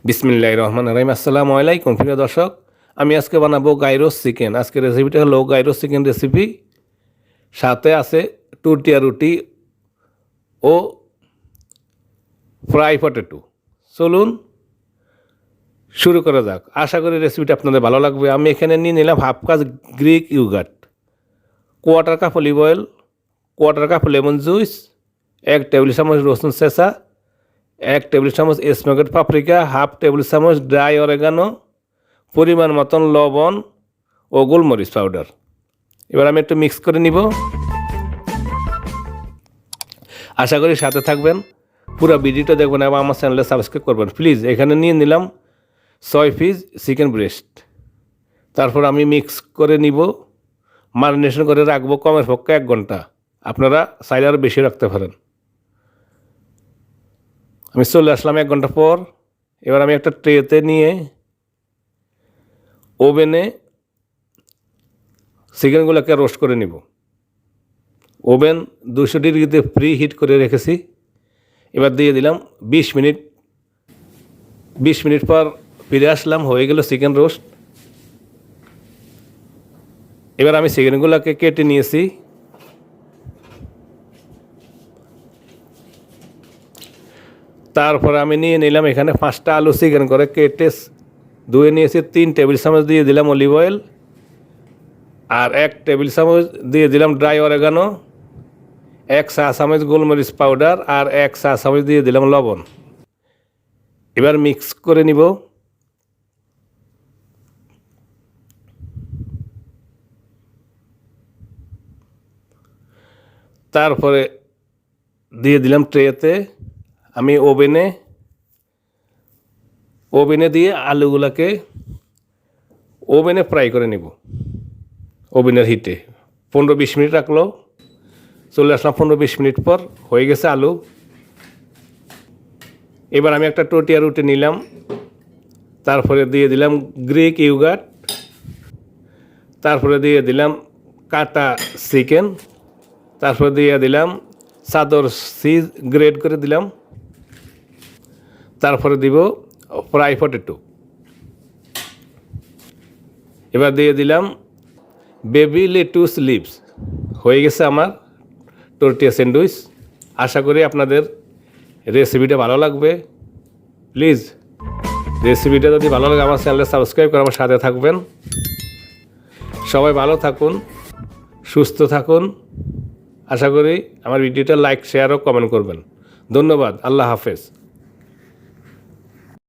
বিসমিল্লাহির রহমানির রহিম। আসসালামু আলাইকুম প্রিয় দর্শক, আমি আজকে বানাবো গাইরোস চিকেন। আজকের রেসিপিটা হলো গাইরোস চিকেন রেসিপি। সাথে আছে টুটিয়া রুটি ও ফ্রাই পটেটো। চলুন শুরু করা যাক। আশা করি রেসিপিটা আপনাদের ভালো লাগবে। আমি এখানে নিয়ে নিলাম half cup Greek yogurt, quarter cup olive oil, quarter cup lemon juice, 1 table চামচ রসুন চেঁচা, 1 টেবিল চামচ স্মোকেড পাপ্রিকা, হাফ টেবিল চামচ ড্রাই অরেগানো, পরিমাণ মতন লবণ ও গোলমরিচ পাউডার। এবার আমি একটু মিক্স করে নিব। আশা করি সাথে থাকবেন, পুরো ভিডিওটা দেখবেন এবং আমার চ্যানেলে সাবস্ক্রাইব করবেন প্লিজ। এখানে নিয়ে নিলাম 6 পিস চিকেন ব্রেস্ট। তারপর আমি মিক্স করে নিব, ম্যারিনেশন করে রাখবো কমের পক্ষে 1 ঘন্টা। আপনারা চাইলে আরও বেশি রাখতে পারেন। আমি চলে আসলাম 1 ঘন্টা পর। এবার আমি একটা ট্রেতে নিয়ে ওভেনে চিকেনগুলোকে রোস্ট করে নিব। ওভেন 200 ডিগ্রিতে প্রি হিট করে রেখেছি। এবার দিয়ে দিলাম 20 মিনিট। 20 মিনিট পর ফিরে আসলাম, হয়ে গেল চিকেন রোস্ট। এবার আমি চিকেনগুলোকে কেটে নিয়েছি। তারপর আমি নিয়ে নিলাম এখানে 5টা আলু চিকেন করে কেটে ধুয়ে নিয়েছি। 3 টেবিল চামচ দিয়ে দিলাম অলিভ অয়েল, আর 1 টেবিল চামচ দিয়ে দিলাম ড্রাই অরেগানো, 1 চা চামচ গোলমরিচ পাউডার, আর 1 চা চামচ দিয়ে দিলাম লবণ। এবার মিক্স করে নিব। তারপরে দিয়ে দিলাম ট্রেতে। আমি ওভেনে দিয়ে আলুগুলোকে ওভেনে ফ্রাই করে নিব। ওভেনের হিটে 15-20 মিনিট রাখলো। চলে আসলাম 15-20 মিনিট পর, হয়ে গেছে আলু। এবার আমি একটা টর্টিয়া রুটি নিলাম। তারপরে দিয়ে দিলাম গ্রিক ইয়োগার্ট, তারপরে দিয়ে দিলাম কাটা চিকেন, তারপরে দিয়ে দিলাম চাদর চিজ গ্রেড করে দিলাম, তারপরে দিব ফ্রাই পটেটো। এবার দিয়ে দিলাম বেবি লেটুস লিভস। হয়ে গেছে আমার টর্টিয়া স্যান্ডউইচ। আশা করি আপনাদের রেসিপিটা ভালো লাগবে। প্লিজ রেসিপিটা যদি ভালো লাগে আমার চ্যানেলে সাবস্ক্রাইব করে আমার সাথে থাকবেন। সবাই ভালো থাকুন, সুস্থ থাকুন। আশা করি আমার ভিডিওটা লাইক, শেয়ার ও কমেন্ট করবেন। ধন্যবাদ। আল্লাহ হাফেজ।